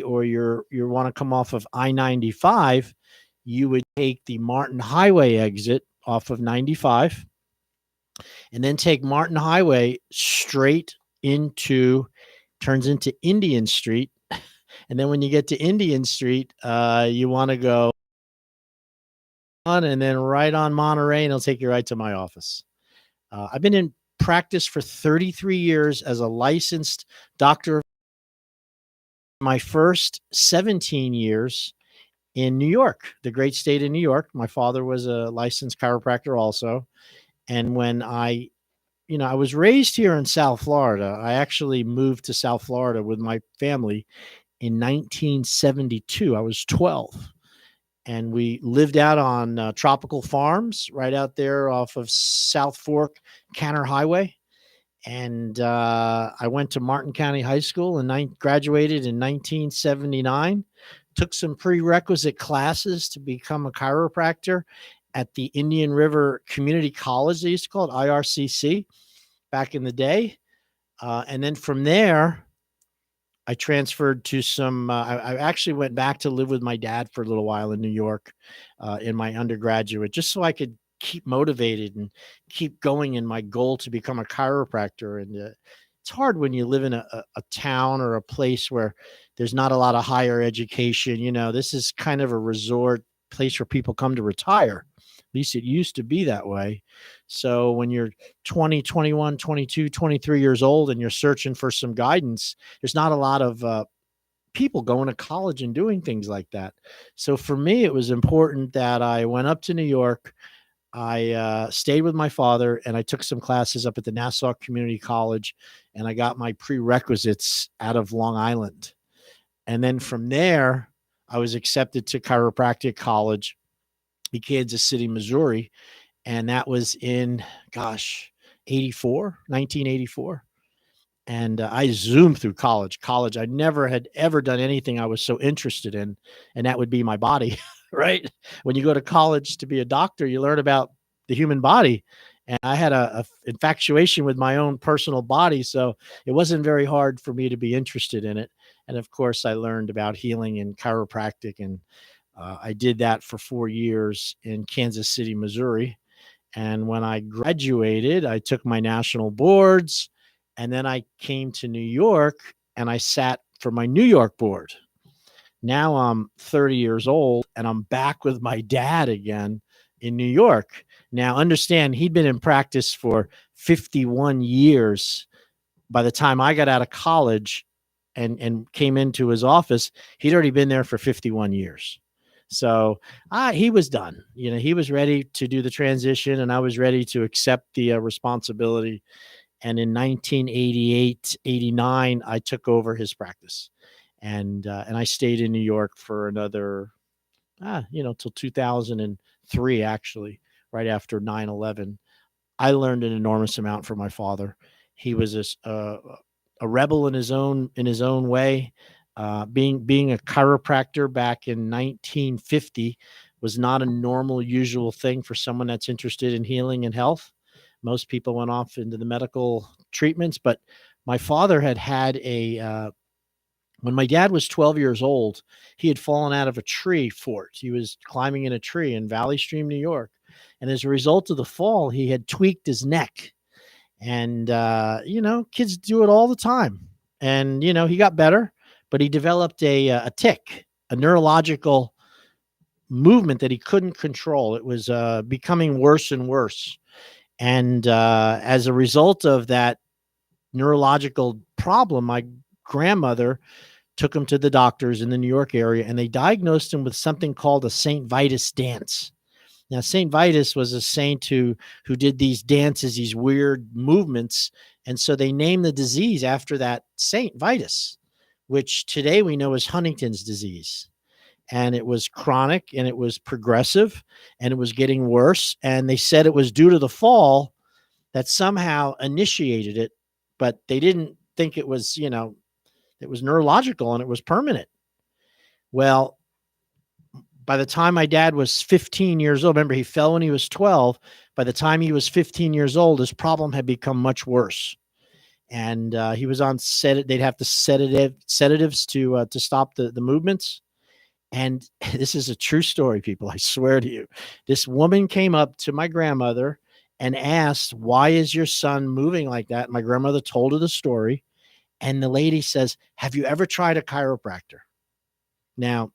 or you want to come off of I-95, you would take the Martin Highway exit off of 95 and then take Martin Highway straight into turns into Indian Street. And then when you get to Indian Street, you want to go on and then right on Monterey, and it'll take you right to my office. I've been in practice for 33 years as a licensed doctor. My first 17 years in New York, the great state of New York. My father was a licensed chiropractor also. And when I was raised here in South Florida. I actually moved to South Florida with my family in 1972. I was 12. And we lived out on tropical farms right out there off of South Fork Canner Highway. And I went to Martin County High School and graduated in 1979. Took some prerequisite classes to become a chiropractor at the Indian River Community College. They used to call it IRCC back in the day. And then from there, I transferred to I actually went back to live with my dad for a little while in New York in my undergraduate, just so I could keep motivated and keep going in my goal to become a chiropractor. And it's hard when you live in a town or a place where there's not a lot of higher education. This is kind of a resort place where people come to retire. At least it used to be that way. So when you're 20, 21, 22, 23 years old and you're searching for some guidance, there's not a lot of people going to college and doing things like that. So for me, it was important that I went up to New York. I stayed with my father and I took some classes up at the Nassau Community College, and I got my prerequisites out of Long Island. And then from there, I was accepted to chiropractic college in Kansas City, Missouri. And that was in, 1984. And I zoomed through college. I never had ever done anything I was so interested in, and that would be my body, right? When you go to college to be a doctor, you learn about the human body. And I had a infatuation with my own personal body, so it wasn't very hard for me to be interested in it. And of course, I learned about healing and chiropractic, and I did that for 4 years in Kansas City, Missouri. And when I graduated, I took my national boards, and then I came to New York and I sat for my New York board. Now I'm 30 years old and I'm back with my dad again in New York. Now understand, he'd been in practice for 51 years. By the time I got out of college and came into his office, he'd already been there for 51 years. So he was done. He was ready to do the transition, and I was ready to accept the responsibility. And in 1988, 89, I took over his practice, and I stayed in New York for another, till 2003, actually, right after 9/11. I learned an enormous amount from my father. He was a rebel in his own way. Being a chiropractor back in 1950 was not a normal, usual thing for someone that's interested in healing and health. Most people went off into the medical treatments, but my father had when my dad was 12 years old, he had fallen out of a tree fort. He was climbing in a tree in Valley Stream, New York. And as a result of the fall, he had tweaked his neck. And, kids do it all the time. And, he got better, but he developed a tic, a neurological movement that he couldn't control. It was becoming worse and worse. And as a result of that neurological problem, my grandmother took him to the doctors in the New York area, and they diagnosed him with something called a St. Vitus dance. Now, St. Vitus was a saint who did these dances, these weird movements. And so they named the disease after that St. Vitus, which today we know is Huntington's disease. And it was chronic and it was progressive and it was getting worse. And they said it was due to the fall that somehow initiated it, but they didn't think it was, it was neurological and it was permanent. Well, by the time my dad was 15 years old, remember he fell when he was 12. By the time he was 15 years old, his problem had become much worse. and he was on they'd have to sedatives to stop the movements. And this is a true story, people. I swear to you. This woman came up to my grandmother and asked, "Why is your son moving like that?" My grandmother told her the story. And the lady says, "Have you ever tried a chiropractor?" Now,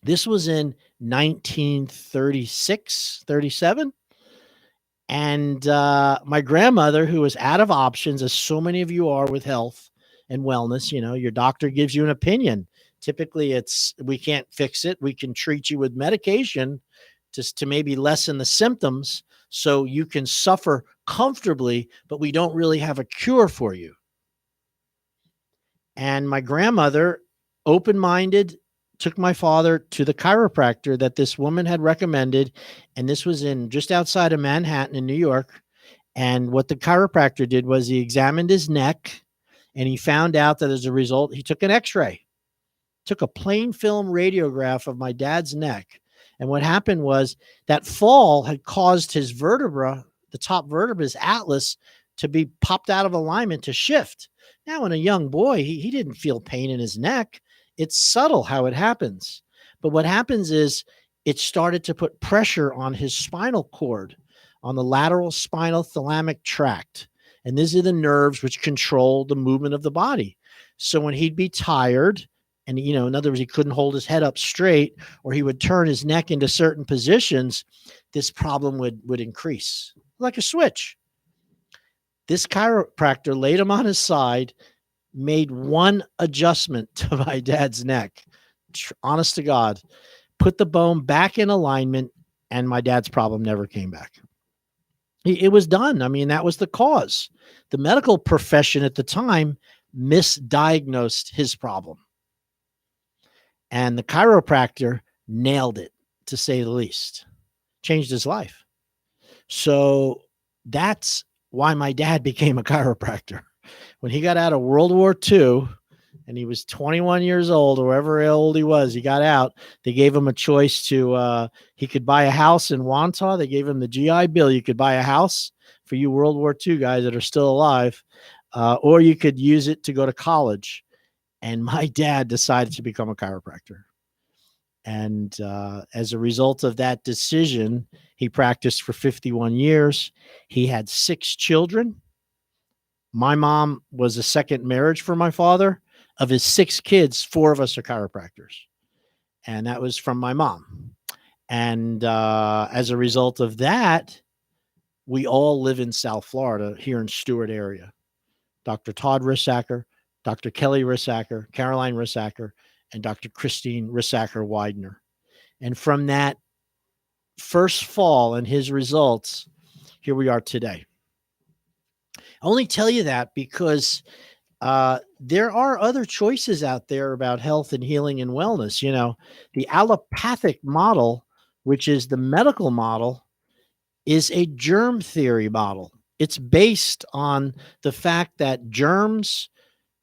this was in 1936, 37. And my grandmother, who was out of options, as so many of you are with health and wellness, your doctor gives you an opinion. Typically, it's we can't fix it. We can treat you with medication just to maybe lessen the symptoms so you can suffer comfortably, but we don't really have a cure for you. And my grandmother, open minded, took my father to the chiropractor that this woman had recommended. And this was in just outside of Manhattan in New York. And what the chiropractor did was he examined his neck and he found out that as a result, he took an x-ray, took a plain film radiograph of my dad's neck. And what happened was that fall had caused his vertebra, the top vertebra, his atlas, to be popped out of alignment, to shift. Now, in a young boy, he didn't feel pain in his neck. It's subtle how it happens. But what happens is it started to put pressure on his spinal cord, on the lateral spinal thalamic tract. And these are the nerves which control the movement of the body. So when he'd be tired, and, in other words, he couldn't hold his head up straight, or he would turn his neck into certain positions, this problem would increase like a switch. This chiropractor laid him on his side, made one adjustment to my dad's neck, honest to God, put the bone back in alignment, and my dad's problem never came back. It was done. I mean, that was the cause. The medical profession at the time misdiagnosed his problem. And the chiropractor nailed it, to say the least. Changed his life. So that's why my dad became a chiropractor. When he got out of World War II and he was 21 years old, or whoever old he was, he got out. They gave him a choice to, he could buy a house in Wantagh. They gave him the GI Bill. You could buy a house for you World War II guys that are still alive, or you could use it to go to college. And my dad decided to become a chiropractor. And as a result of that decision, he practiced for 51 years. He had 6 children. My mom was a second marriage for my father. Of his 6 kids, 4 of us are chiropractors. And that was from my mom. And as a result of that, we all live in South Florida, here in Stewart area. Dr. Todd Rissacker, Dr. Kelly Rissacker, Caroline Rissacker, and Dr. Christine Rissacker Widener. And from that first fall and his results, here we are today. I only tell you that because there are other choices out there about health and healing and wellness. The allopathic model, which is the medical model, is a germ theory model. It's based on the fact that germs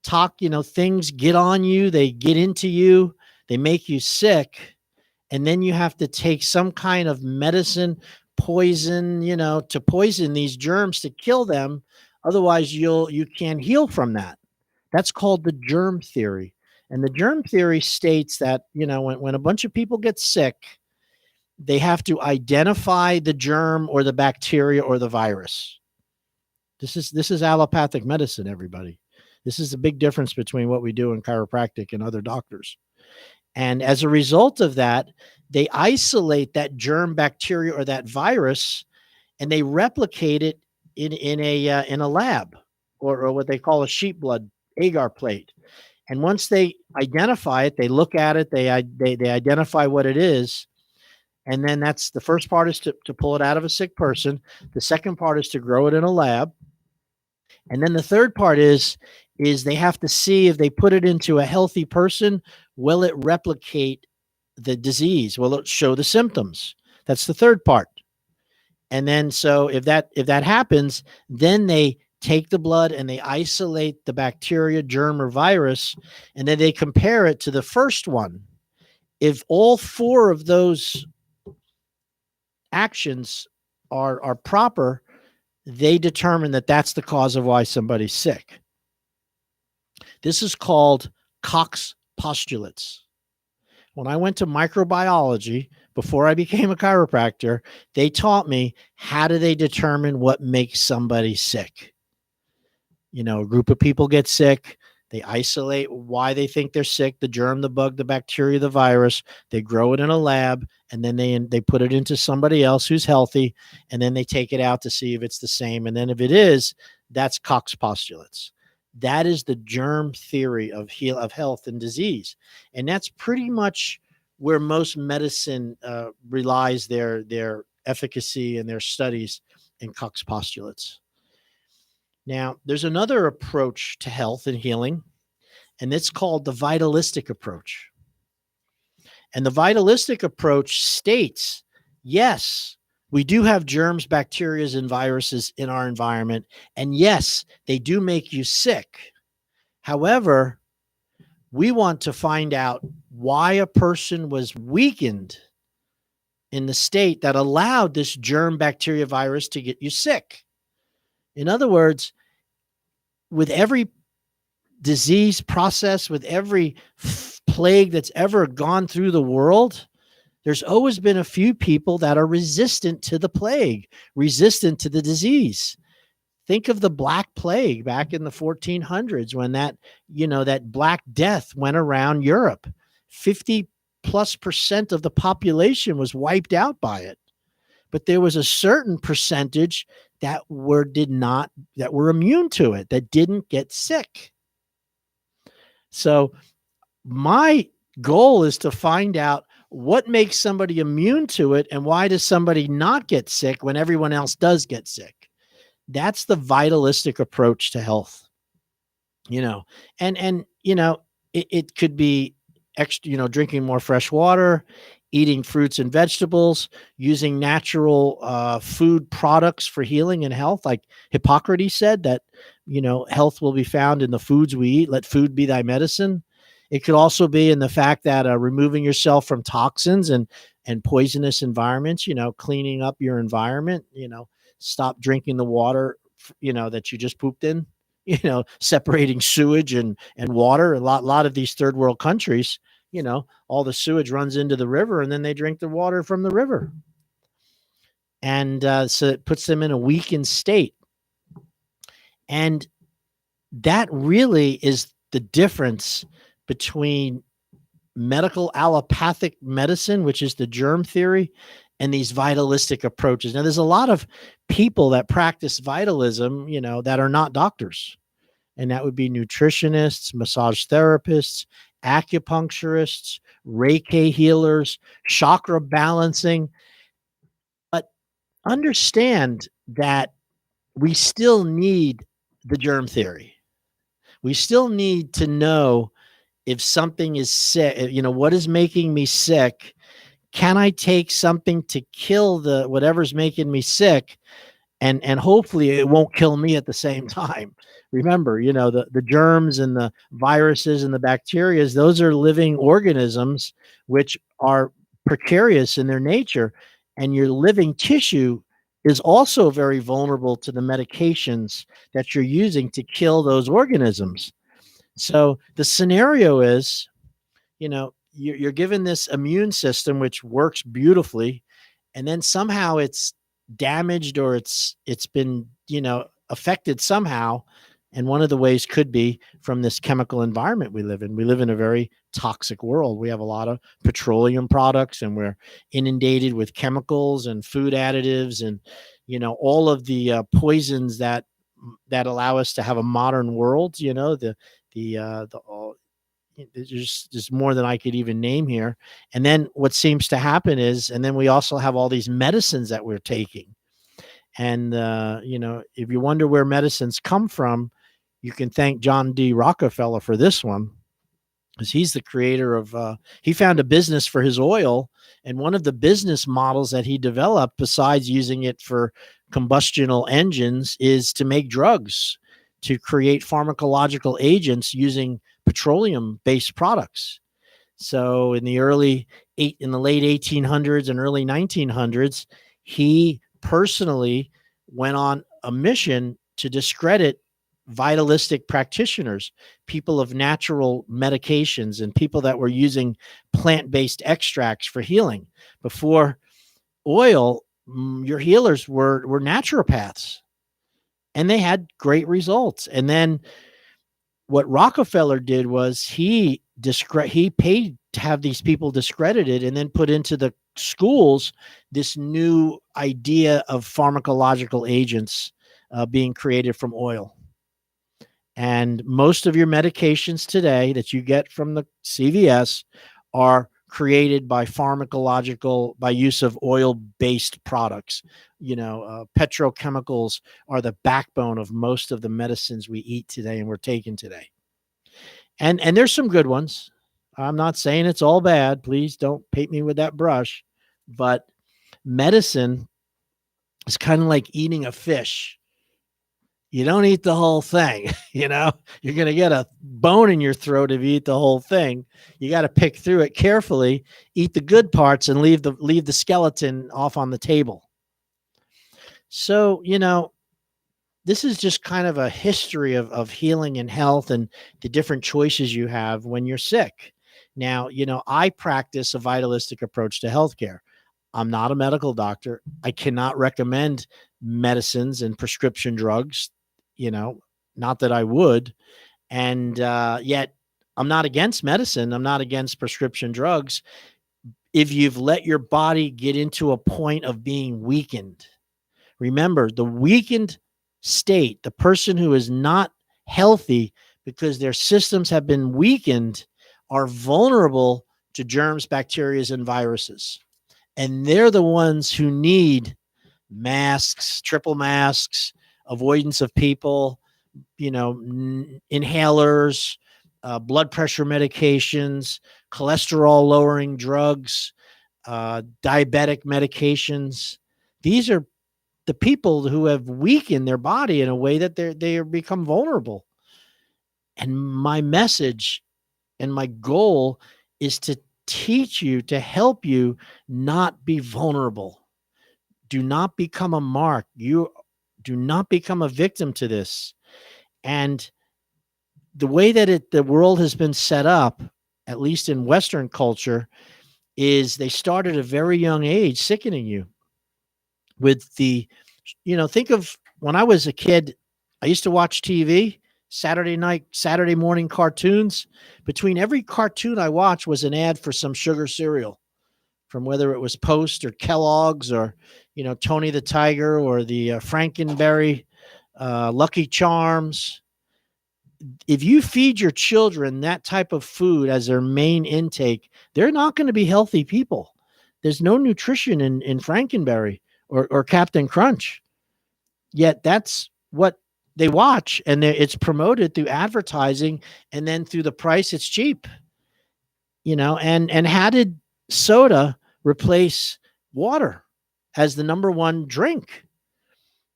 things get on you, they get into you, they make you sick. And then you have to take some kind of medicine, poison, to poison these germs to kill them. Otherwise, you can't heal from that. That's called the germ theory. And the germ theory states that, when a bunch of people get sick, they have to identify the germ or the bacteria or the virus. This is allopathic medicine, everybody. This is the big difference between what we do in chiropractic and other doctors. And as a result of that, they isolate that germ, bacteria, or that virus, and they replicate it in a lab, or what they call a sheep blood agar plate. And once they identify it, they look at it, they identify what it is. And then that's the first part, is to pull it out of a sick person. The second part is to grow it in a lab. And then the third part is they have to see, if they put it into a healthy person, will it replicate the disease? Will it show the symptoms? That's the third part. And then, so if that happens, then they take the blood and they isolate the bacteria, germ, or virus, and then they compare it to the first one. If all 4 of those actions are proper, they determine that that's the cause of why somebody's sick. This is called Koch's postulates. When I went to microbiology before I became a chiropractor, they taught me how do they determine what makes somebody sick. A group of people get sick. They isolate why they think they're sick, the germ, the bug, the bacteria, the virus. They grow it in a lab, and then they put it into somebody else who's healthy, and then they take it out to see if it's the same. And then if it is, that's Koch's postulates. That is the germ theory of health and disease. And that's pretty much where most medicine relies their efficacy and their studies in Koch's postulates. Now, there's another approach to health and healing, and it's called the vitalistic approach. And the vitalistic approach states, yes, we do have germs, bacteria, and viruses in our environment, and yes, they do make you sick. However, we want to find out why a person was weakened in the state that allowed this germ, bacteria, virus to get you sick. In other words, with every disease process, with every plague that's ever gone through the world, there's always been a few people that are resistant to the plague, resistant to the disease. Think of the Black Plague back in the 1400s when that Black Death went around Europe. 50+% of the population was wiped out by it. But there was a certain percentage that were immune to it, that didn't get sick. So my goal is to find out what makes somebody immune to it and why does somebody not get sick when everyone else does get sick. That's the vitalistic approach to health. It could be extra, drinking more fresh water, eating fruits and vegetables, using natural food products for healing and health. Like Hippocrates said that, health will be found in the foods we eat. Let food be thy medicine. It could also be in the fact that removing yourself from toxins and poisonous environments, cleaning up your environment, stop drinking the water, that you just pooped in, separating sewage and water. A lot of these third world countries, all the sewage runs into the river and then they drink the water from the river. And so it puts them in a weakened state. And that really is the difference between medical allopathic medicine, which is the germ theory, and these vitalistic approaches. Now, there's a lot of people that practice vitalism, that are not doctors. And that would be nutritionists, massage therapists, acupuncturists, Reiki healers, chakra balancing. But understand that we still need the germ theory. We still need to know if something is sick, what is making me sick? Can I take something to kill whatever's making me sick? And hopefully it won't kill me at the same time. Remember, the germs and the viruses and the bacteria, those are living organisms which are precarious in their nature. And your living tissue is also very vulnerable to the medications that you're using to kill those organisms. So the scenario is, you're given this immune system, which works beautifully, and then somehow it's damaged or it's been, affected somehow. And one of the ways could be from this chemical environment we live in. We live in a very toxic world. We have a lot of petroleum products and we're inundated with chemicals and food additives and, all of the poisons that allow us to have a modern world, there's more than I could even name here. And then what seems to happen is, and then we also have all these medicines that we're taking. And, if you wonder where medicines come from, you can thank John D. Rockefeller for this one, because he's the creator of, he found a business for his oil. And one of the business models that he developed, besides using it for combustional engines, is to make drugs, to create pharmacological agents using petroleum-based products. So in the late 1800s and early 1900s, he personally went on a mission to discredit vitalistic practitioners, people of natural medications, and people that were using plant-based extracts for healing. Before oil, your healers were naturopaths, and they had great results. And then what Rockefeller did was he paid to have these people discredited, and then put into the schools this new idea of pharmacological agents being created from oil. And most of your medications today that you get from the CVS are created by by use of oil-based products. Petrochemicals are the backbone of most of the medicines we eat today and we're taking today. And there's some good ones. I'm not saying it's all bad. Please don't paint me with that brush. But medicine is kind of like eating a fish. You don't eat the whole thing. You're going to get a bone in your throat if you eat the whole thing. You got to pick through it carefully, eat the good parts, and leave the skeleton off on the table. So, this is just kind of a history of healing and health and the different choices you have when you're sick. Now, I practice a vitalistic approach to healthcare. I'm not a medical doctor. I cannot recommend medicines and prescription drugs, not that I would. And yet I'm not against medicine. I'm not against prescription drugs. If you've let your body get into a point of being weakened, remember the weakened state, the person who is not healthy because their systems have been weakened, are vulnerable to germs, bacteria, and viruses. And they're the ones who need masks, triple masks, avoidance of people, inhalers, blood pressure medications, cholesterol lowering drugs, diabetic medications. These are the people who have weakened their body in a way that they become vulnerable. And my message and my goal is to teach you, to help you not be vulnerable. Do not become a mark. You do not become a victim to this. And the way that the world has been set up, at least in Western culture, is they start at a very young age sickening you with think of when I was a kid, I used to watch TV, Saturday morning cartoons. Between every cartoon I watched was an ad for some sugar cereal, from whether it was Post or Kellogg's or, Tony the Tiger or the Frankenberry, Lucky Charms. If you feed your children that type of food as their main intake, they're not going to be healthy people. There's no nutrition in Frankenberry or Captain Crunch. Yet that's what they watch, and it's promoted through advertising, and then through the price, it's cheap. And how did soda replace water as the number one drink?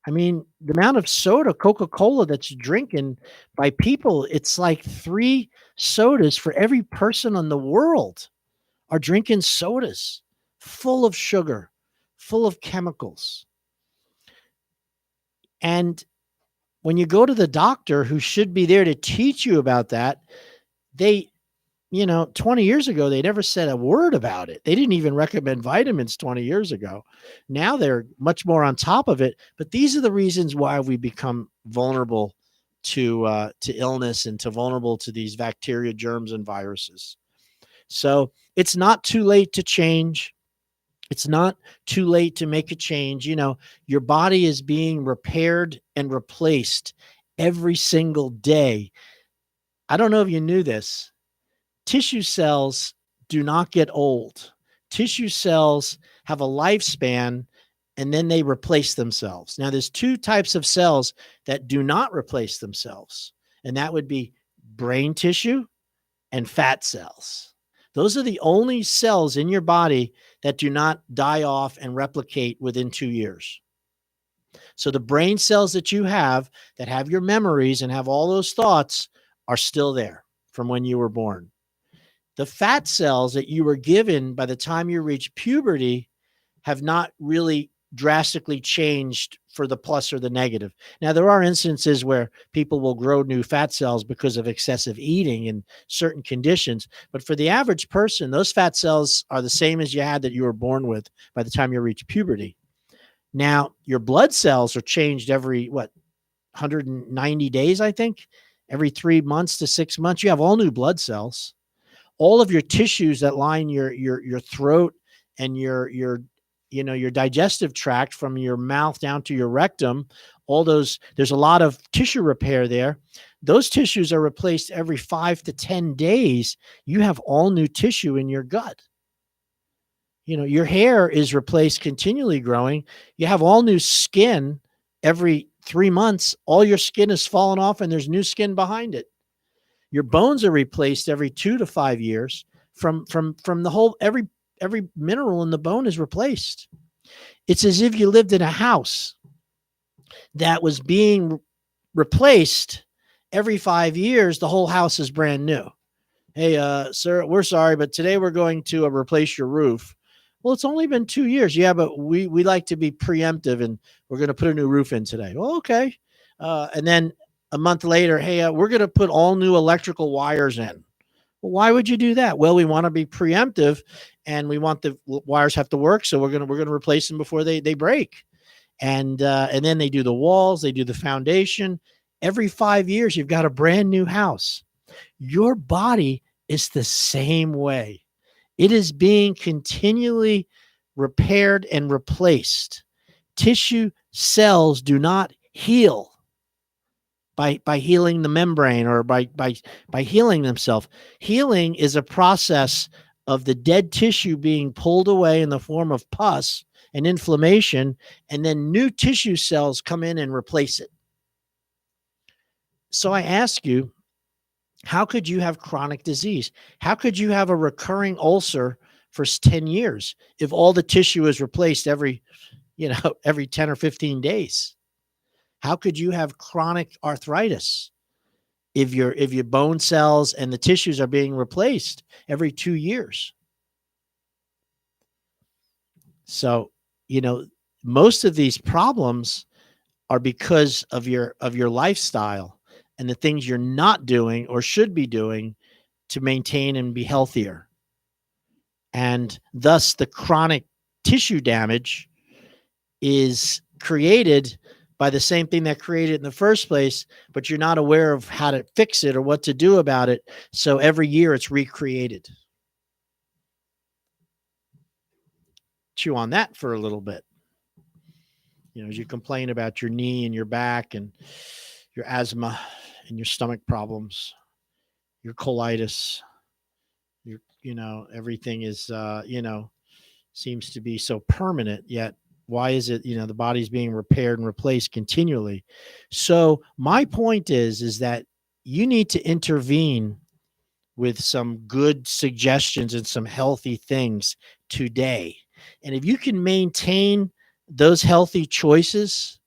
I mean, the amount of soda, Coca-Cola, that's drinking by people, it's like 3 sodas for every person in the world are drinking sodas full of sugar, full of chemicals. And when you go to the doctor who should be there to teach you about that, 20 years ago, they never said a word about it. They didn't even recommend vitamins 20 years ago. Now they're much more on top of it. But these are the reasons why we become vulnerable to illness and vulnerable to these bacteria, germs, and viruses. So it's not too late to change. It's not too late to make a change. Your body is being repaired and replaced every single day. I don't know if you knew this. Tissue cells do not get old. Tissue cells have a lifespan, and then they replace themselves. Now, there's 2 types of cells that do not replace themselves, and that would be brain tissue and fat cells. Those are the only cells in your body that do not die off and replicate within 2 years. So the brain cells that you have that have your memories and have all those thoughts are still there from when you were born. The fat cells that you were given by the time you reach puberty have not really drastically changed for the plus or the negative. Now, there are instances where people will grow new fat cells because of excessive eating in certain conditions. But for the average person, those fat cells are the same as you had that you were born with by the time you reach puberty. Now, your blood cells are changed every, 190 days, I think, every 3 months to 6 months. You have all new blood cells. All of your tissues that line your throat and your digestive tract from your mouth down to your rectum, all those, there's a lot of tissue repair there. Those tissues are replaced every 5 to 10 days. You have all new tissue in your gut. Your hair is replaced, continually growing. You have all new skin every 3 months. All your skin is falling off and there's new skin behind it. Your bones are replaced every 2 to 5 years. From the whole, every mineral in the bone is replaced. It's as if you lived in a house that was being replaced every 5 years. The whole house is brand new. Hey, sir, we're sorry, but today we're going to replace your roof. Well, it's only been 2 years. Yeah, but we like to be preemptive and we're going to put a new roof in today. Well, okay. And then a month later, hey, we're going to put all new electrical wires in. Well, why would you do that? Well, we want to be preemptive and we want the wires have to work. So we're going to replace them before they break. And then they do the walls, they do the foundation. Every 5 years, you've got a brand new house. Your body is the same way. It is being continually repaired and replaced. Tissue cells do not heal by healing the membrane or by healing themselves. Healing is a process of the dead tissue being pulled away in the form of pus and inflammation, and then new tissue cells come in and replace it. So I ask you, how could you have chronic disease? How could you have a recurring ulcer for 10 years if all the tissue is replaced every 10 or 15 days? How could you have chronic arthritis if your bone cells and the tissues are being replaced every 2 years? So, most of these problems are because of your lifestyle and the things you're not doing or should be doing to maintain and be healthier. And thus the chronic tissue damage is created by the same thing that created it in the first place, but you're not aware of how to fix it or what to do about it. So every year it's recreated. Chew on that for a little bit. As you complain about your knee and your back and your asthma and your stomach problems, your colitis, everything is, seems to be so permanent, yet why is it, the body's being repaired and replaced continually? So my point is that you need to intervene with some good suggestions and some healthy things today. And if you can maintain those healthy choices,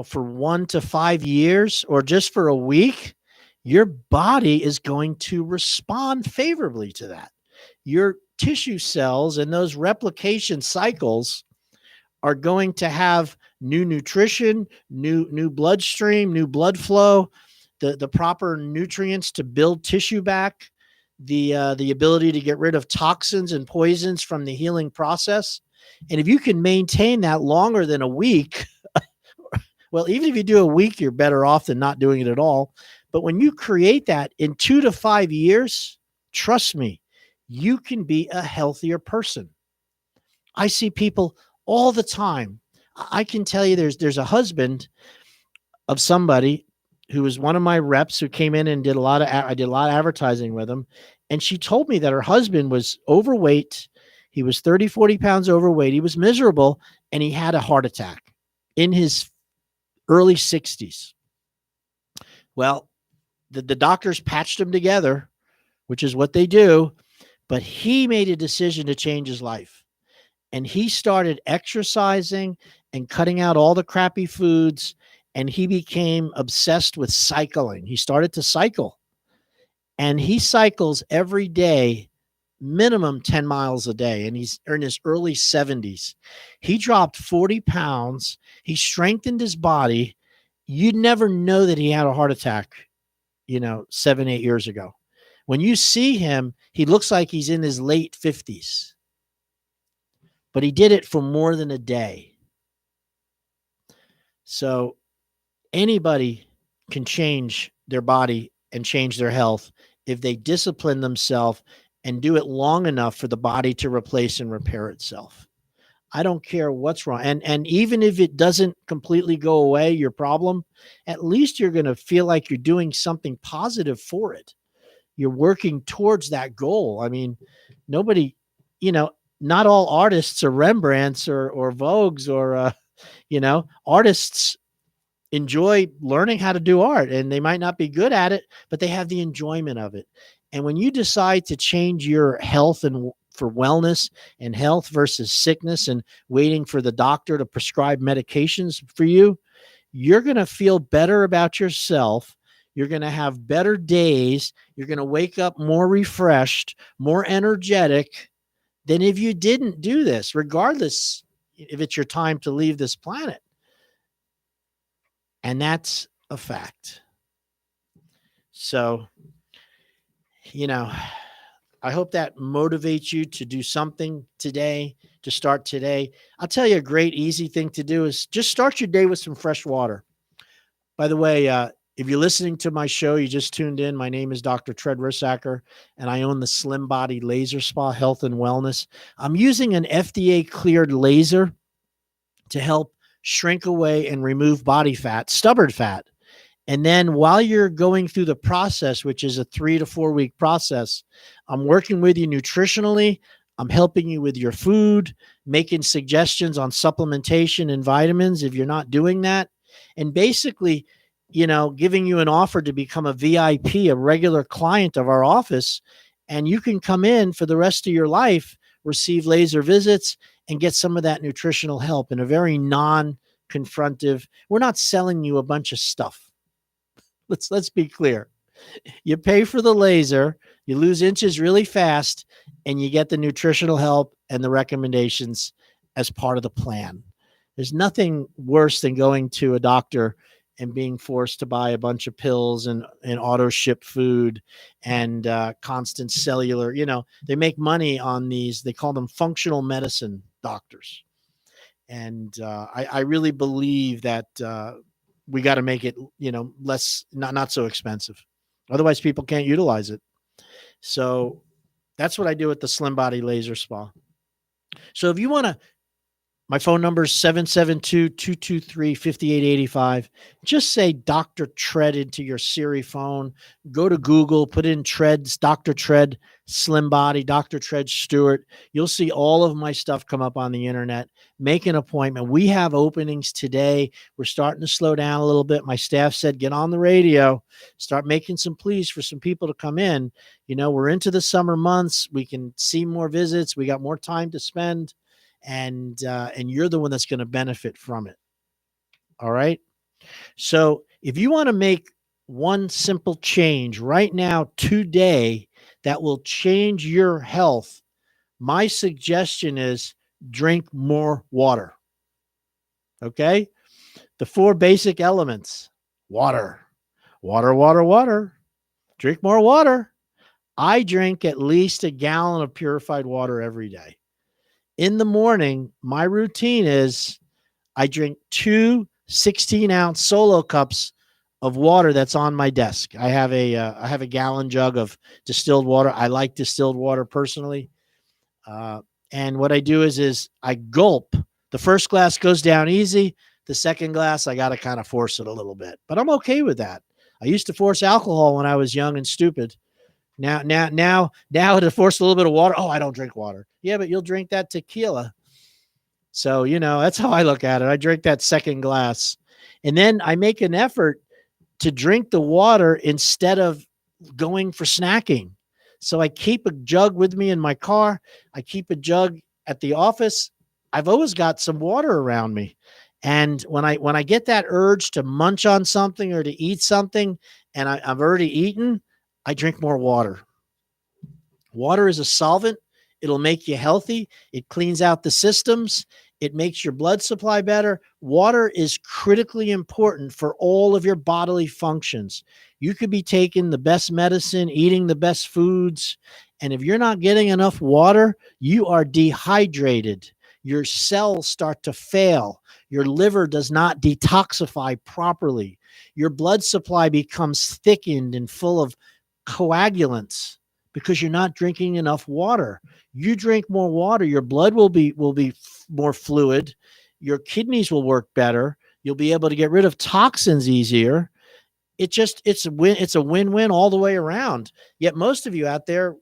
for 1 to 5 years or just for a week, your body is going to respond favorably to that. Your tissue cells and those replication cycles are going to have new nutrition, new bloodstream, new blood flow, the proper nutrients to build tissue back, the ability to get rid of toxins and poisons from the healing process. And if you can maintain that longer than a week, well, even if you do a week, you're better off than not doing it at all. But when you create that in 2 to 5 years, trust me, you can be a healthier person. I see people all the time. I can tell you there's a husband of somebody who was one of my reps who came in and did I did a lot of advertising with him. And she told me that her husband was overweight. He was 30, 40 pounds overweight. He was miserable and he had a heart attack in his early 60s. Well, the doctors patched him together, which is what they do, but he made a decision to change his life. And he started exercising and cutting out all the crappy foods, and he became obsessed with cycling. He started to cycle, and he cycles every day minimum 10 miles a day, and he's in his early 70s. He dropped 40 pounds. He strengthened his body. You'd never know that he had a heart attack, 7, 8 years ago. When you see him, he looks like he's in his late 50s, but he did it for more than a day. So anybody can change their body and change their health if they discipline themselves and do it long enough for the body to replace and repair itself. I don't care what's wrong. And even if it doesn't completely go away, your problem, at least you're going to feel like you're doing something positive for it. You're working towards that goal. I mean, nobody, not all artists are Rembrandts or Vogues or, artists enjoy learning how to do art, and they might not be good at it, but they have the enjoyment of it. And when you decide to change your health and for wellness and health versus sickness and waiting for the doctor to prescribe medications for you, you're going to feel better about yourself. You're going to have better days. You're going to wake up more refreshed, more energetic than if you didn't do this, regardless if it's your time to leave this planet. And that's a fact. So, I hope that motivates you to do something today, to start today. I'll tell you a great, easy thing to do is just start your day with some fresh water. By the way, if you're listening to my show, you just tuned in. My name is Dr. Tread Rissacker, and I own the Slim Body Laser Spa Health and Wellness. I'm using an FDA-cleared laser to help shrink away and remove body fat, stubborn fat. And then while you're going through the process, which is a 3 to 4 week process, I'm working with you nutritionally. I'm helping you with your food, making suggestions on supplementation and vitamins if you're not doing that. And basically, giving you an offer to become a VIP, a regular client of our office. And you can come in for the rest of your life, receive laser visits, and get some of that nutritional help in a very non-confrontive. We're not selling you a bunch of stuff. Let's be clear. You pay for the laser, you lose inches really fast, and you get the nutritional help and the recommendations as part of the plan. There's nothing worse than going to a doctor and being forced to buy a bunch of pills and auto ship food and constant cellular. They make money on these. They call them functional medicine doctors. And I really believe that we got to make it, less, not so expensive. Otherwise, people can't utilize it. So that's what I do at the Slim Body Laser Spa. So if you want to, my phone number is 772-223-5885. Just say Dr. Tread into your Siri phone. Go to Google, put in Treads, Dr. Tread, Slim Body, Dr. Tread Stewart. You'll see all of my stuff come up on the internet. Make an appointment. We have openings today. We're starting to slow down a little bit. My staff said, get on the radio, start making some pleas for some people to come in. We're into the summer months. We can see more visits. We got more time to spend. And you're the one that's going to benefit from it. All right. So if you want to make one simple change right now, today, that will change your health, my suggestion is drink more water. Okay. The 4 basic elements: water, water, water, water. Drink more water. I drink at least a gallon of purified water every day. In the morning, my routine is I drink 2 16-ounce solo cups of water that's on my desk. I have a gallon jug of distilled water. I like distilled water personally. And what I do is I gulp. The first glass goes down easy. The second glass, I got to kind of force it a little bit. But I'm okay with that. I used to force alcohol when I was young and stupid. Now to force a little bit of water. Oh, I don't drink water. Yeah, but you'll drink that tequila. So, that's how I look at it. I drink that second glass, and then I make an effort to drink the water instead of going for snacking. So I keep a jug with me in my car. I keep a jug at the office. I've always got some water around me. And when I get that urge to munch on something or to eat something and I've already eaten, I drink more water. Water is a solvent. It'll make you healthy. It cleans out the systems. It makes your blood supply better. Water is critically important for all of your bodily functions. You could be taking the best medicine, eating the best foods, and if you're not getting enough water, you are dehydrated. Your cells start to fail. Your liver does not detoxify properly. Your blood supply becomes thickened and full of coagulants because you're not drinking enough water. You drink more water, your blood will be more fluid, your kidneys will work better, you'll be able to get rid of toxins easier. It's a win-win all the way around. Yet most of you out there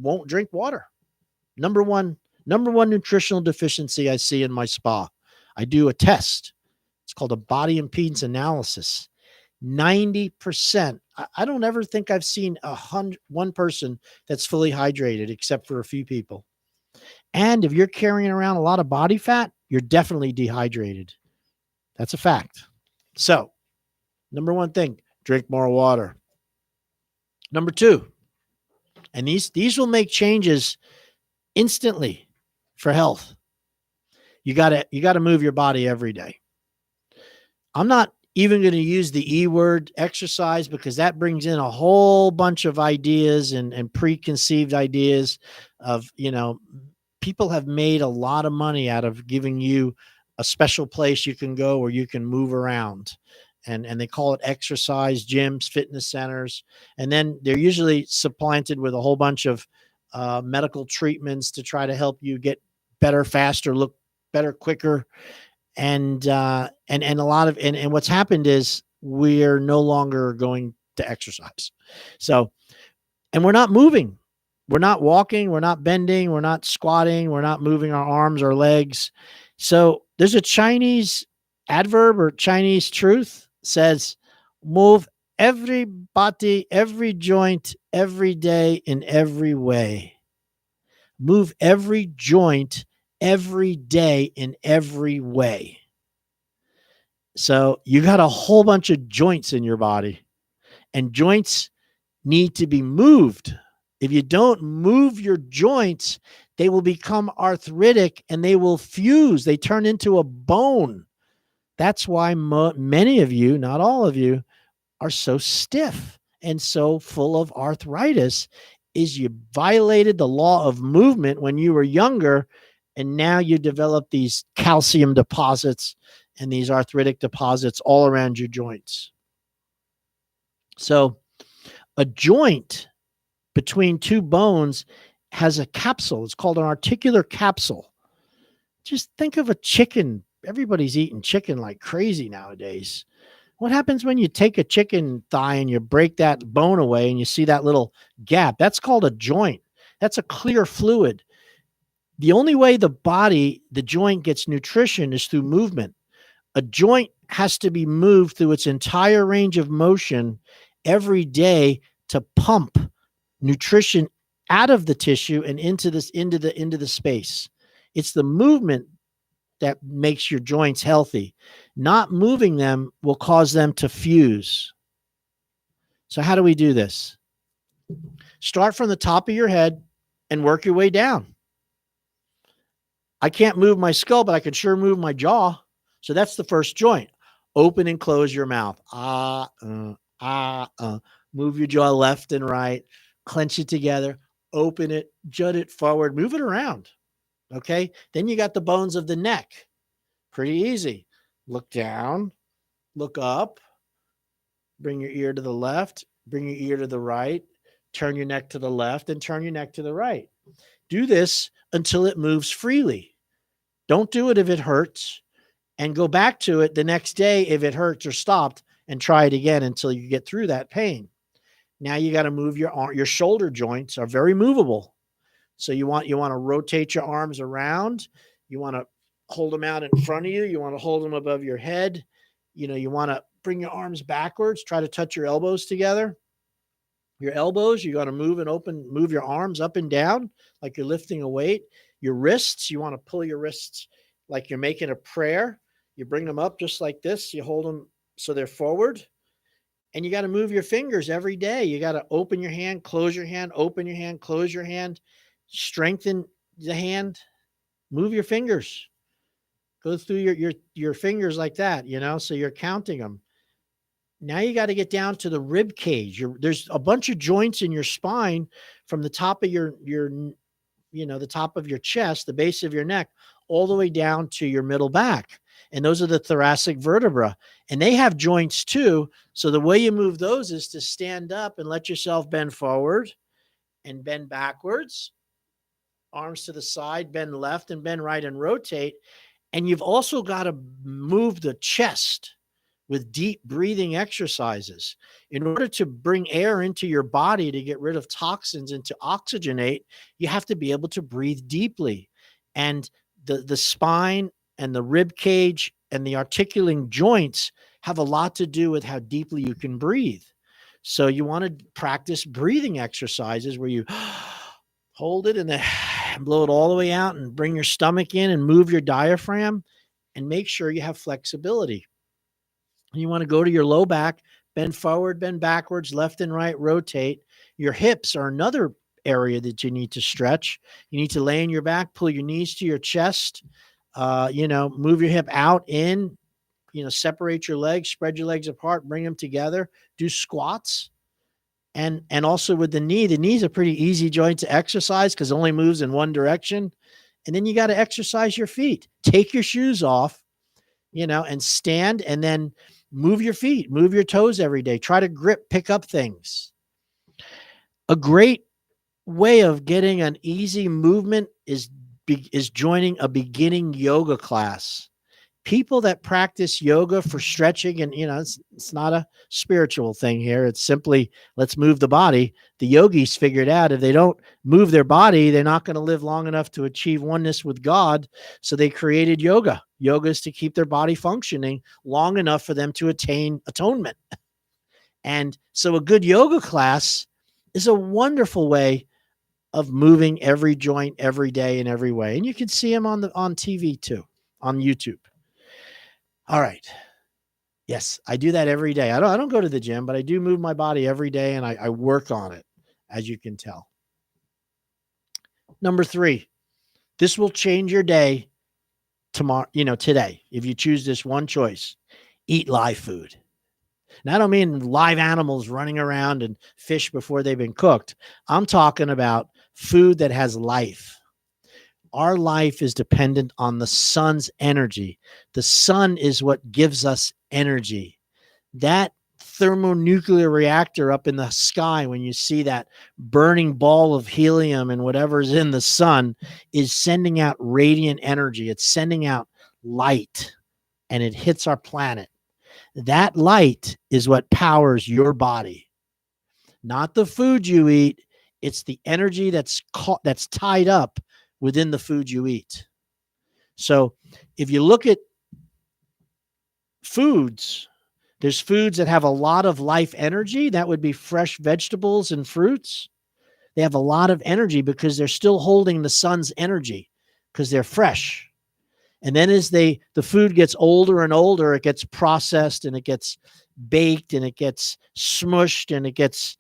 won't drink water. Number one nutritional deficiency I see in my spa. I do a test. It's called a body impedance analysis. 90%. I don't ever think I've seen one person that's fully hydrated except for a few people. And if you're carrying around a lot of body fat, you're definitely dehydrated. That's a fact. So, number one thing, drink more water. Number two, and these will make changes instantly for health. You got to move your body every day. I'm not even going to use the E word, exercise, because that brings in a whole bunch of ideas and preconceived ideas of, people have made a lot of money out of giving you a special place you can go where you can move around. And they call it exercise gyms, fitness centers. And then they're usually supplanted with a whole bunch of medical treatments to try to help you get better, faster, look better, quicker. And a lot of, and what's happened is we're no longer going to exercise. So, and we're not moving. We're not walking. We're not bending. We're not squatting. We're not moving our arms or legs. So there's a Chinese adverb or Chinese truth says, move every body, every joint, every day in every way. Move every joint every day in every way. So you got a whole bunch of joints in your body, and joints need to be moved. If you don't move your joints, they will become arthritic and they will fuse. They turn into a bone. That's why many of you, not all of you, are so stiff and so full of arthritis, is you violated the law of movement when you were younger, and now you develop these calcium deposits and these arthritic deposits all around your joints. So a joint between two bones has a capsule. It's called an articular capsule. Just think of a chicken. Everybody's eating chicken like crazy nowadays. What happens when you take a chicken thigh and you break that bone away and you see that little gap? That's called a joint. That's a clear fluid. The only way the joint gets nutrition is through movement. A joint has to be moved through its entire range of motion every day to pump nutrition out of the tissue and into the space. It's the movement that makes your joints healthy. Not moving them will cause them to fuse. So how do we do this? Start from the top of your head and work your way down. I can't move my skull, but I can sure move my jaw. So that's the first joint. Open and close your mouth. Move your jaw left and right. Clench it together. Open it. Jut it forward. Move it around. Okay? Then you got the bones of the neck. Pretty easy. Look down. Look up. Bring your ear to the left. Bring your ear to the right. Turn your neck to the left and turn your neck to the right. Do this until it moves freely. Don't do it if it hurts, and go back to it the next day if it hurts or stopped, and try it again until you get through that pain. Now you got to move your arm. Your shoulder joints are very movable. So you want to rotate your arms around. You want to hold them out in front of you. You want to hold them above your head. You want to bring your arms backwards. Try to touch your elbows together. Your elbows, you got to move your arms up and down like you're lifting a weight. Your wrists, you want to pull your wrists like you're making a prayer. You bring them up just like this. You hold them so they're forward. And you got to move your fingers every day. You got to open your hand, close your hand, open your hand, close your hand, strengthen the hand, move your fingers. Go through your fingers like that, so you're counting them. Now you got to get down to the rib cage. There's a bunch of joints in your spine from the top of the top of your chest, the base of your neck, all the way down to your middle back. And those are the thoracic vertebra. And they have joints too. So the way you move those is to stand up and let yourself bend forward and bend backwards, arms to the side, bend left and bend right and rotate. And you've also got to move the chest with deep breathing exercises. In order to bring air into your body to get rid of toxins and to oxygenate, you have to be able to breathe deeply. And the spine and the rib cage and the articulating joints have a lot to do with how deeply you can breathe. So you want to practice breathing exercises where you hold it and then blow it all the way out and bring your stomach in and move your diaphragm and make sure you have flexibility. You want to go to your low back, bend forward, bend backwards, left and right, rotate. Your hips are another area that you need to stretch. You need to lay on your back, pull your knees to your chest, move your hip out, in, separate your legs, spread your legs apart, bring them together, do squats. And also with the knee's a pretty easy joint to exercise because it only moves in one direction. And then you got to exercise your feet. Take your shoes off, and stand, and then move your feet, move your toes every day. Try to pick up things. A great way of getting an easy movement is joining a beginning yoga class. People that practice yoga for stretching, and it's not a spiritual thing here. It's simply, let's move the body. The yogis figured out if they don't move their body, they're not going to live long enough to achieve oneness with God. So they created yoga. Yoga is to keep their body functioning long enough for them to attain atonement. And so a good yoga class is a wonderful way of moving every joint every day in every way. And you can see them on TV too, on YouTube. All right. Yes, I do that every day. I don't go to the gym, but I do move my body every day, and I work on it, as you can tell. Number 3, this will change your day tomorrow, today. If you choose this one choice, eat live food. Now, I don't mean live animals running around and fish before they've been cooked. I'm talking about food that has life. Our life is dependent on the sun's energy. The sun is what gives us energy. That thermonuclear reactor up in the sky, when you see that burning ball of helium and whatever's in the sun, is sending out radiant energy. It's sending out light, and it hits our planet. That light is what powers your body. Not the food you eat. It's the energy that's tied up within the food you eat. So if you look at foods, there's foods that have a lot of life energy. That would be fresh vegetables and fruits. They have a lot of energy because they're still holding the sun's energy because they're fresh. And then as the food gets older and older, it gets processed and it gets baked and it gets smushed and it gets,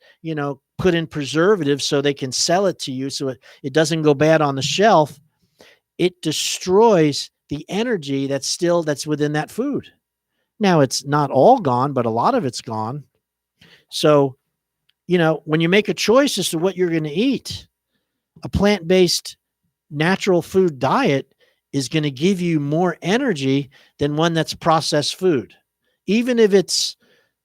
put in preservatives so they can sell it to you so it doesn't go bad on the shelf. It destroys the energy that's within that food. Now, it's not all gone, but a lot of it's gone. So, when you make a choice as to what you're going to eat, a plant-based natural food diet is going to give you more energy than one that's processed food. Even if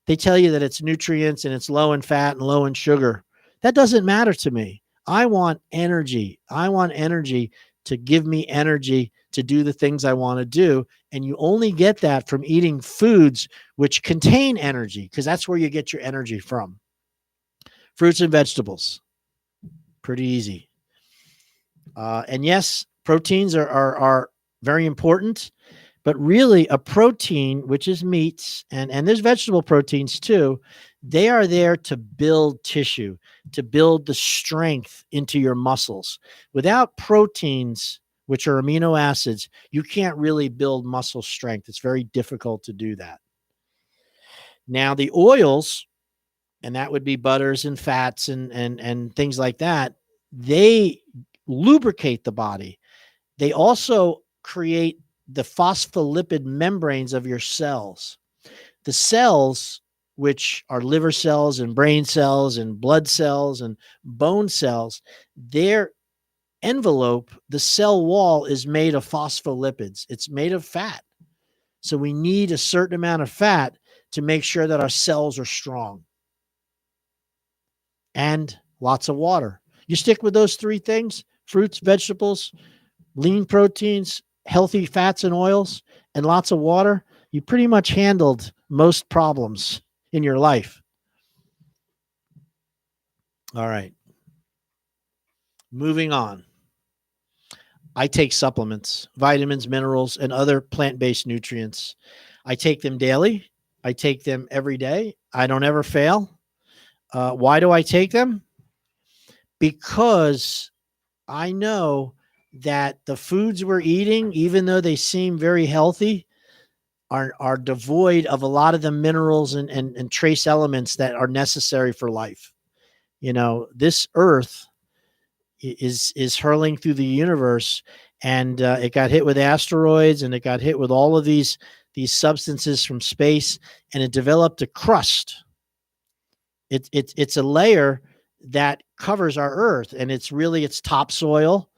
they tell you that it's nutrients and it's low in fat and low in sugar, that doesn't matter to me. I want energy. I want energy to give me energy to do the things I want to do. And you only get that from eating foods which contain energy, because that's where you get your energy from. Fruits and vegetables. Pretty easy. And yes, proteins are very important, but really a protein, which is meats, and there's vegetable proteins too, they are there to build tissue, to build the strength into your muscles. Without proteins, which are amino acids, you can't really build muscle strength. It's very difficult to do that. Now, the oils and that would be butters and fats and things like that. They lubricate the body. They also create the phospholipid membranes of your cells. The cells, which are liver cells and brain cells and blood cells and bone cells, their envelope, the cell wall, is made of phospholipids. It's made of fat. So we need a certain amount of fat to make sure that our cells are strong. And lots of water. You stick with those three things: fruits, vegetables, lean proteins, healthy fats and oils, and lots of water. You pretty much handled most problems in your life. All right. Moving on. I take supplements, vitamins, minerals, and other plant-based nutrients. I take them daily. I take them every day. I don't ever fail. Why do I take them? Because I know that the foods we're eating, even though they seem very healthy, are devoid of a lot of the minerals and trace elements that are necessary for life. You know, this earth is hurling through the universe, and it got hit with asteroids, and it got hit with all of these substances from space, and it developed a crust. It's a layer that covers our earth, and it's topsoil,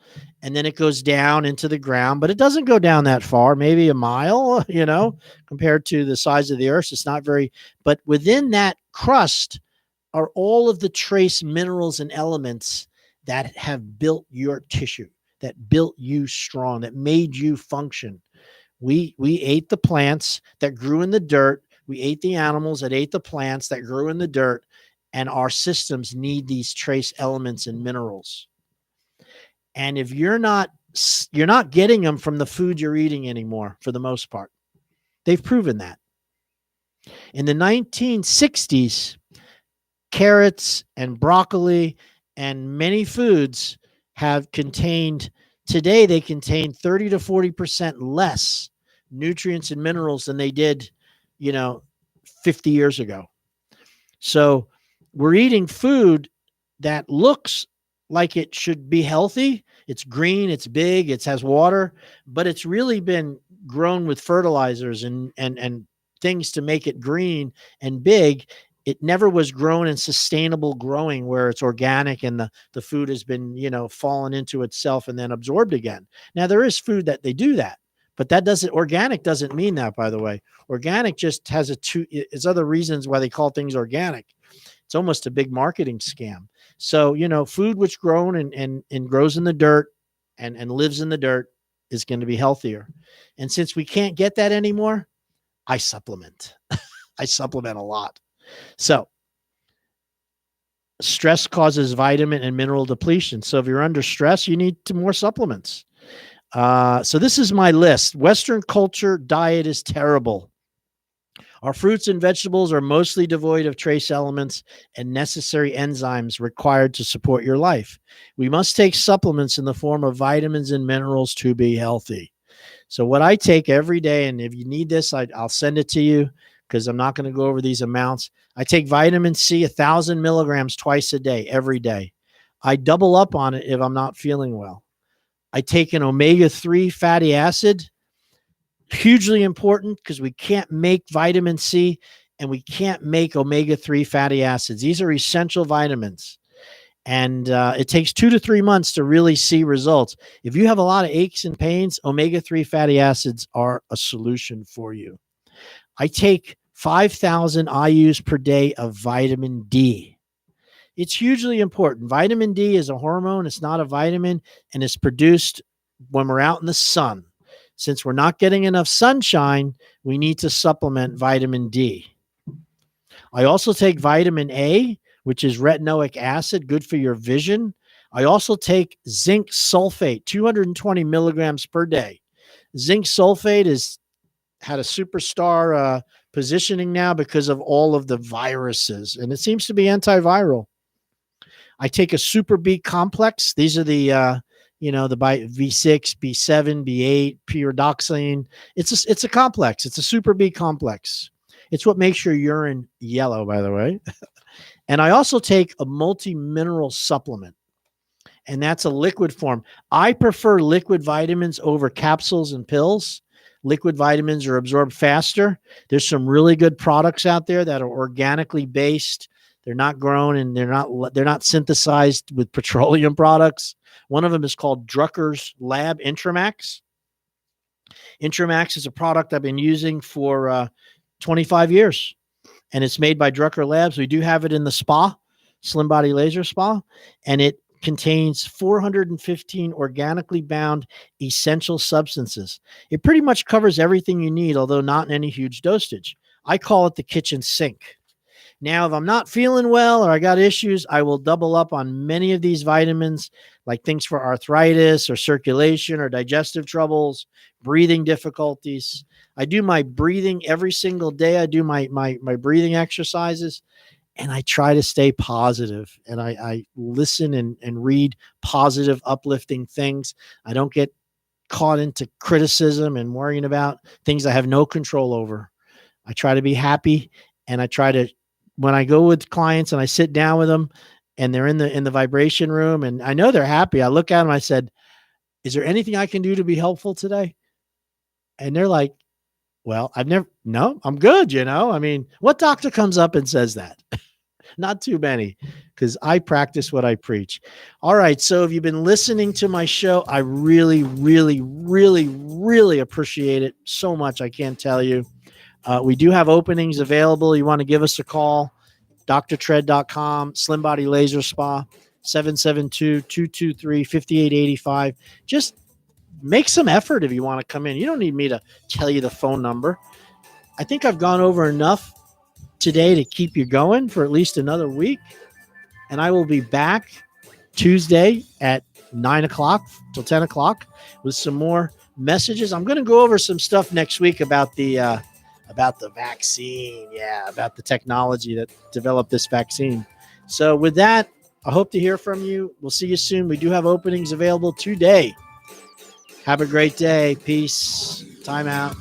and then it goes down into the ground, but it doesn't go down that far, maybe a mile, compared to the size of the earth. It's not very, but within that crust are all of the trace minerals and elements that have built your tissue, that built you strong, that made you function. We ate the plants that grew in the dirt. We ate the animals that ate the plants that grew in the dirt, and our systems need these trace elements and minerals. And if you're not getting them from the food you're eating anymore, for the most part. They've proven that. In the 1960s, carrots and broccoli and many foods today they contain 30 to 40% less nutrients and minerals than they did, 50 years ago. So we're eating food that looks like it should be healthy. It's green, it's big, it has water, but it's really been grown with fertilizers and things to make it green and big. It never was grown in sustainable growing where it's organic and the food has been, fallen into itself and then absorbed again. Now there is food that they do that, but organic doesn't mean that, by the way. Organic just has it's other reasons why they call things organic. It's almost a big marketing scam. So, food which grown and grows in the dirt and lives in the dirt is going to be healthier. And since we can't get that anymore, I supplement. I supplement a lot. So stress causes vitamin and mineral depletion. So if you're under stress, you need more supplements. So this is my list. Western culture diet is terrible. Our fruits and vegetables are mostly devoid of trace elements and necessary enzymes required to support your life. We must take supplements in the form of vitamins and minerals to be healthy. So what I take every day, and if you need this, I'll send it to you because I'm not going to go over these amounts. I take vitamin C, 1,000 milligrams twice a day, every day. I double up on it if I'm not feeling well. I take an omega-3 fatty acid. Hugely important because we can't make vitamin C and we can't make omega-3 fatty acids. These are essential vitamins. And it takes 2 to 3 months to really see results. If you have a lot of aches and pains, omega-3 fatty acids are a solution for you. I take 5,000 IUs per day of vitamin D. It's hugely important. Vitamin D is a hormone. It's not a vitamin, and it's produced when we're out in the sun. Since we're not getting enough sunshine, we need to supplement vitamin D. I also take vitamin A, which is retinoic acid, good for your vision. I also take zinc sulfate, 220 milligrams per day. Zinc sulfate has had a superstar positioning now because of all of the viruses, and it seems to be antiviral. I take a Super B complex. These are the B6, B7, B8, pyridoxine. It's a complex. It's a Super B complex. It's what makes your urine yellow, by the way. And I also take a multi-mineral supplement, and that's a liquid form. I prefer liquid vitamins over capsules and pills. Liquid vitamins are absorbed faster. There's some really good products out there that are organically based. They're not grown and they're not synthesized with petroleum products. One of them is called Drucker's Lab Intramax. Intramax is a product I've been using for 25 years, and it's made by Drucker Labs. We do have it in the spa, Slim Body Laser Spa, and it contains 415 organically bound essential substances. It pretty much covers everything you need, although not in any huge dosage. I call it the kitchen sink. Now, if I'm not feeling well or I got issues, I will double up on many of these vitamins, like things for arthritis or circulation or digestive troubles, breathing difficulties. I do my breathing every single day. I do my breathing exercises, and I try to stay positive, and I listen and read positive, uplifting things. I don't get caught into criticism and worrying about things I have no control over. I try to be happy, and I try to, when I go with clients and I sit down with them and they're in the vibration room and I know they're happy, I look at them, I said, is there anything I can do to be helpful today? And they're like, well, no, I'm good. I mean, what doctor comes up and says that? Not too many, because I practice what I preach. All right. So if you've been listening to my show, I really, really, really, really appreciate it so much. I can't tell you. We do have openings available. You want to give us a call, drtred.com, Slim Body Laser Spa, 772-223-5885. Just make some effort if you want to come in. You don't need me to tell you the phone number. I think I've gone over enough today to keep you going for at least another week. And I will be back Tuesday at 9 o'clock till 10 o'clock with some more messages. I'm going to go over some stuff next week about the vaccine. Yeah, about the technology that developed this vaccine. So with that, I hope to hear from you. We'll see you soon. We do have openings available today. Have a great day. Peace. Time out.